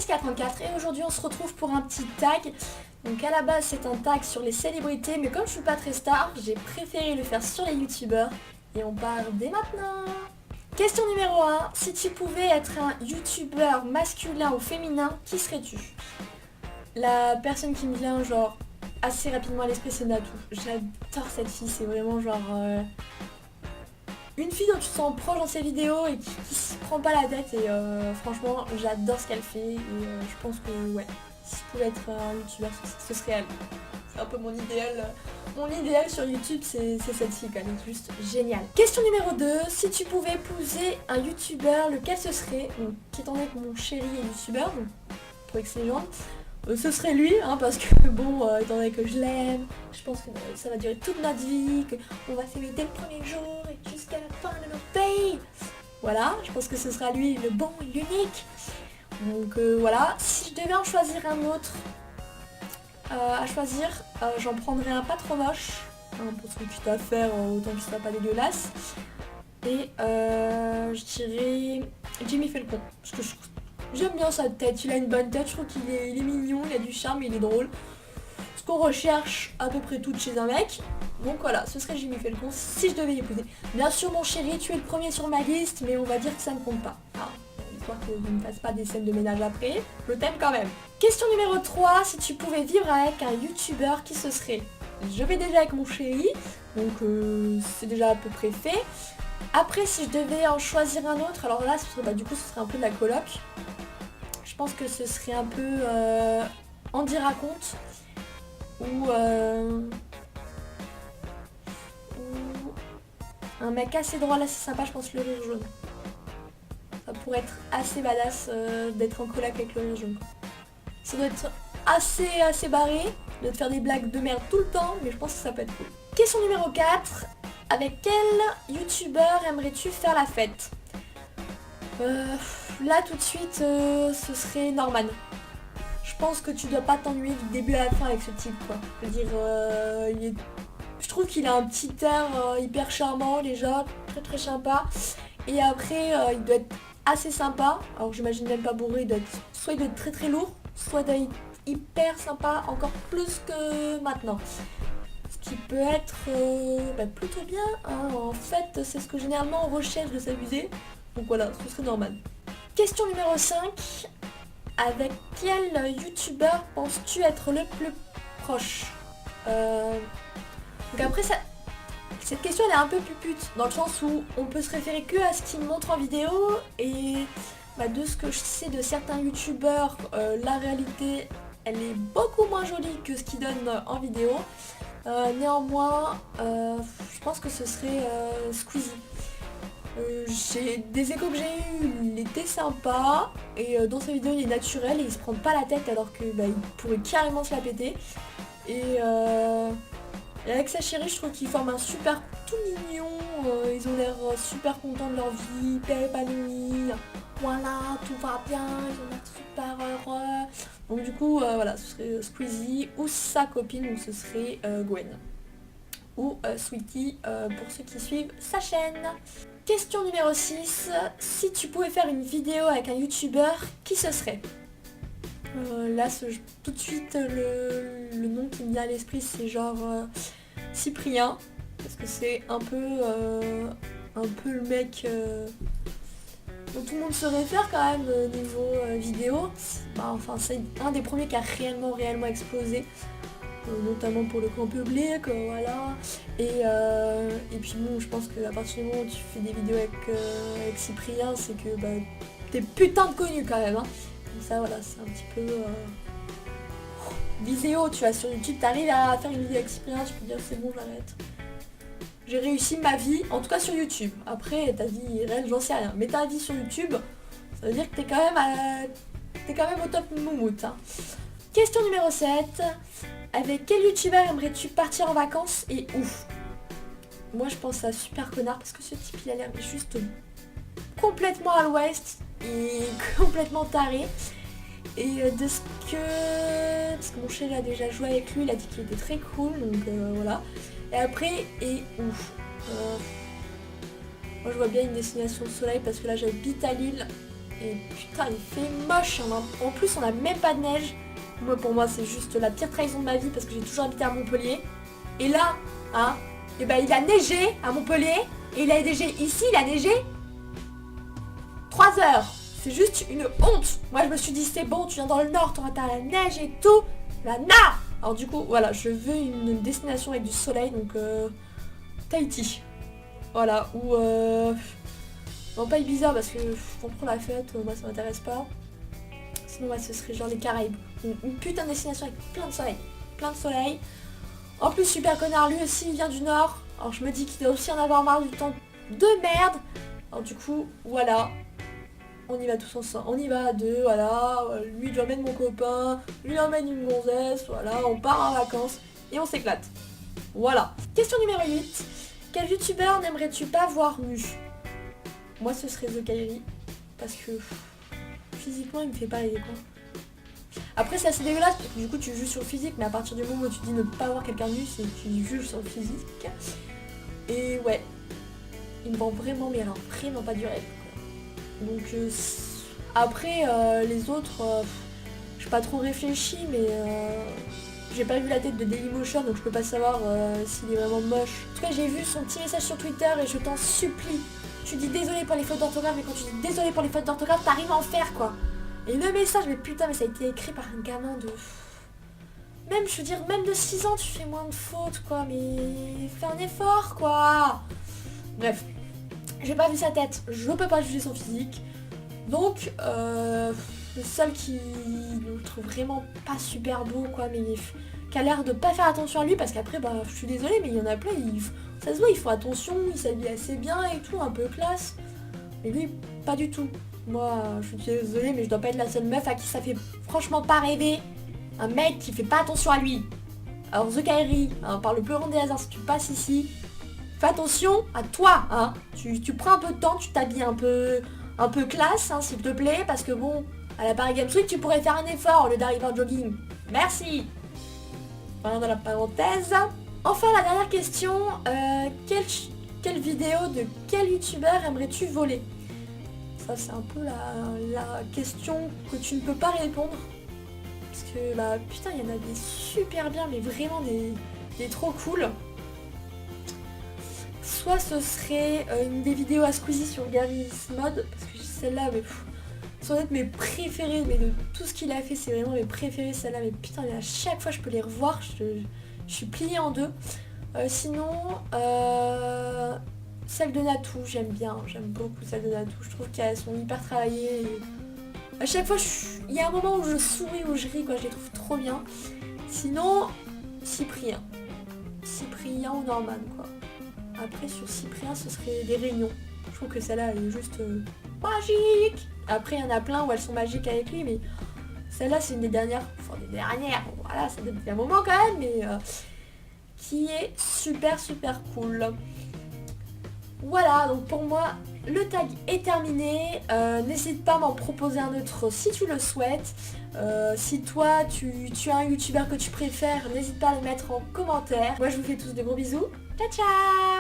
Jessica34 et aujourd'hui on se retrouve pour un petit tag. Donc à la base c'est un tag sur les célébrités, mais comme je suis pas très star, j'ai préféré le faire sur les youtubeurs. Et on part dès maintenant. Question numéro 1, si tu pouvais être un youtubeur masculin ou féminin, qui serais-tu? La personne qui me vient genre assez rapidement à l'esprit, c'est Natou. J'adore cette fille, c'est vraiment genre une fille dont tu te sens proche dans ses vidéos et qui se prend pas la tête, et franchement j'adore ce qu'elle fait, et je pense que ouais, si je pouvais être un youtubeur, ce serait elle. C'est un peu mon idéal. Mon idéal sur YouTube, c'est cette fille, elle est juste géniale. Question numéro 2, si tu pouvais épouser un youtubeur, lequel ce serait? Donc, étant donné que mon chéri est youtubeur, donc pour X Legend, ce serait lui, hein, parce que bon, étant donné que je l'aime, je pense que ça va durer toute notre vie, qu'on va s'aimer dès le premier jour et jusqu'à la fin de notre pays. Voilà, je pense que ce sera lui le bon et l'unique. Donc voilà, si je devais en choisir un autre j'en prendrais un pas trop moche, hein, pour ce que tu t'as à faire, autant qu'il soit pas dégueulasse. Et je dirais Jimmy Falcon, parce que j'aime bien sa tête, il a une bonne tête, je trouve qu'il est mignon, il a du charme, il est drôle. Ce qu'on recherche à peu près toutes chez un mec. Donc voilà, ce serait Jimmy Falcon si je devais l'épouser. Bien sûr mon chéri, tu es le premier sur ma liste, mais on va dire que ça ne compte pas. Ah, histoire que je ne fasse pas des scènes de ménage après, je t'aime quand même. Question numéro 3, si tu pouvais vivre avec un youtubeur, qui ce serait? Je vais déjà avec mon chéri, donc c'est déjà à peu près fait. Après, si je devais en choisir un autre, alors là du coup ce serait un peu de la coloc. Je pense que ce serait un peu Andy Raconte ou un mec assez drôle, assez sympa, je pense le rire jaune. Ça pourrait être assez badass d'être en coloc avec le rire jaune. Ça doit être assez barré, de te faire des blagues de merde tout le temps, mais je pense que ça peut être cool. Question numéro 4, avec quel youtubeur aimerais-tu faire la fête? Là tout de suite, ce serait Norman. Je pense que tu dois pas t'ennuyer du début à la fin avec ce type, quoi. Je veux dire, je trouve qu'il a un petit air hyper charmant déjà, très sympa. Et après, il doit être assez sympa. Alors j'imagine même pas bourré, soit il doit être très lourd, soit il doit être hyper sympa, encore plus que maintenant. Ce qui peut être plutôt bien, hein. En fait, c'est ce que généralement on recherche, de s'amuser. Donc voilà, ce serait Norman. Question numéro 5. Avec quel youtubeur penses-tu être le plus proche? Donc après, cette question elle est un peu pupute, dans le sens où on peut se référer que à ce qu'il montre en vidéo, et de ce que je sais de certains youtubeurs, la réalité elle est beaucoup moins jolie que ce qu'ils donnent en vidéo. Néanmoins, je pense que ce serait Squeezie. Des échos que j'ai eu, il était sympa, et dans sa vidéo il est naturel et il se prend pas la tête, alors que il pourrait carrément se la péter. Et avec sa chérie, je trouve qu'ils forment un super tout mignon, ils ont l'air super contents de leur vie, hyper épanouis, voilà, tout va bien, ils ont l'air super heureux. Donc du coup, voilà, ce serait Squeezie ou sa copine, donc ce serait Gwen. Ou Sweetie pour ceux qui suivent sa chaîne. Question numéro 6, si tu pouvais faire une vidéo avec un youtubeur, qui ce serait? Là, tout de suite, le nom qui me vient à l'esprit, c'est genre Cyprien, parce que c'est un peu le mec dont tout le monde se réfère quand même niveau vidéo. Enfin, c'est un des premiers qui a réellement explosé, notamment pour le grand public, voilà. Et puis bon, je pense qu'à partir du moment où tu fais des vidéos avec Cyprien, c'est que t'es putain de connu quand même, hein. Donc ça, voilà, c'est un petit peu vidéo, tu vois, sur YouTube, t'arrives à faire une vidéo avec Cyprien, tu peux dire c'est bon, j'arrête. J'ai réussi ma vie, en tout cas sur YouTube. Après, ta vie réelle, j'en sais rien. Mais ta vie sur YouTube, ça veut dire que t'es quand même au top moumoute, hein. Question numéro 7. Avec quel youtubeur aimerais-tu partir en vacances et où? Moi je pense à Super Connard, parce que ce type il a l'air juste complètement à l'ouest et complètement taré. Et parce que mon chéri a déjà joué avec lui, il a dit qu'il était très cool, donc voilà. Et après, et où? Moi je vois bien une destination de soleil, parce que là j'habite à Lille Et putain, il fait moche. Hein. En plus, on a même pas de neige. Moi, pour moi, c'est juste la pire trahison de ma vie parce que j'ai toujours habité à Montpellier. Et là, hein, et ben il a neigé à Montpellier. Et il a neigé ici, il a neigé 3 heures. C'est juste une honte. Moi, je me suis dit, c'est bon, tu viens dans le nord, t'auras ta neige et tout. La na. Alors du coup, voilà, je veux une destination avec du soleil, donc Tahiti. Voilà, ou non, pas Ibiza parce que on prend la fête, moi ça m'intéresse pas. Sinon, ouais, ce serait genre les Caraïbes. Une putain de destination avec plein de soleil. Plein de soleil. En plus, super connard, lui aussi, il vient du nord. Alors je me dis qu'il doit aussi en avoir marre du temps de merde. Alors du coup, voilà. On y va tous ensemble. On y va à deux, voilà. Lui, je emmène mon copain. Lui, emmène une gonzesse. Voilà, on part en vacances. Et on s'éclate. Voilà. Question numéro 8. Quel youtubeur n'aimerais-tu pas voir nu? Moi, ce serait The Kairi. Parce que physiquement, il me fait pas rêver, quoi. Après, c'est assez dégueulasse parce que du coup, tu juges sur le physique. Mais à partir du moment où tu dis ne pas voir quelqu'un nu, c'est que tu juges sur le physique. Et ouais. Il me vend vraiment, mais alors vraiment pas du rêve. Donc après les autres, j'ai pas trop réfléchi, mais j'ai pas vu la tête de Dailymotion, donc je peux pas savoir s'il est vraiment moche. En tout cas, j'ai vu son petit message sur Twitter et je t'en supplie. Tu dis désolé pour les fautes d'orthographe, mais quand tu dis désolé pour les fautes d'orthographe, t'arrives à en faire quoi. Et le message, mais putain, mais ça a été écrit par un gamin de... Même, je veux dire, même de 6 ans, tu fais moins de fautes quoi, mais fais un effort quoi. Bref. J'ai pas vu sa tête, je peux pas juger son physique. Donc, le seul qui je trouve vraiment pas super beau, quoi, mais qui a l'air de pas faire attention à lui, parce qu'après, bah, je suis désolée, mais il y en a plein, ça se voit, ils font attention, ils s'habillent assez bien et tout, un peu classe. Mais lui, pas du tout. Moi, je suis désolée, mais je dois pas être la seule meuf à qui ça fait franchement pas rêver. Un mec qui fait pas attention à lui. Alors, The Kairi, hein, par le plus grand des hasards, si tu passes ici, fais attention à toi, hein. Tu prends un peu de temps, tu t'habilles un peu classe, hein, s'il te plaît, parce que bon, à la Paris Games Week, tu pourrais faire un effort au lieu d'arriver en jogging. Merci. Voilà dans la parenthèse. Enfin, la dernière question, quelle vidéo de quel youtubeur aimerais-tu voler? Ça, c'est un peu la question que tu ne peux pas répondre. Parce que, bah, putain, il y en a des super bien, mais vraiment des trop cool. Soit ce serait une des vidéos à Squeezie sur Garry's Mod, parce que celle-là, mais sans être mes préférées, mais de tout ce qu'il a fait, c'est vraiment mes préférées, celle-là, mais putain, mais à chaque fois je peux les revoir, je suis pliée en deux. Sinon, celle de Natou, j'aime beaucoup celle de Natou, je trouve qu'elles sont hyper travaillées. Et à chaque fois, il y a un moment où je souris, où je ris, quoi, je les trouve trop bien. Sinon, Cyprien ou Norman, quoi. Après, sur Cyprien, ce serait des réunions. Je trouve que celle-là, elle est juste magique. Après, il y en a plein où elles sont magiques avec lui, mais celle-là, c'est une des dernières. Enfin, des dernières. Bon, voilà, ça date d'un moment quand même, mais qui est super, super cool. Voilà, donc pour moi, le tag est terminé. N'hésite pas à m'en proposer un autre si tu le souhaites. Si toi, tu as un youtubeur que tu préfères, n'hésite pas à le mettre en commentaire. Moi, je vous fais tous de gros bisous. Ciao, ciao!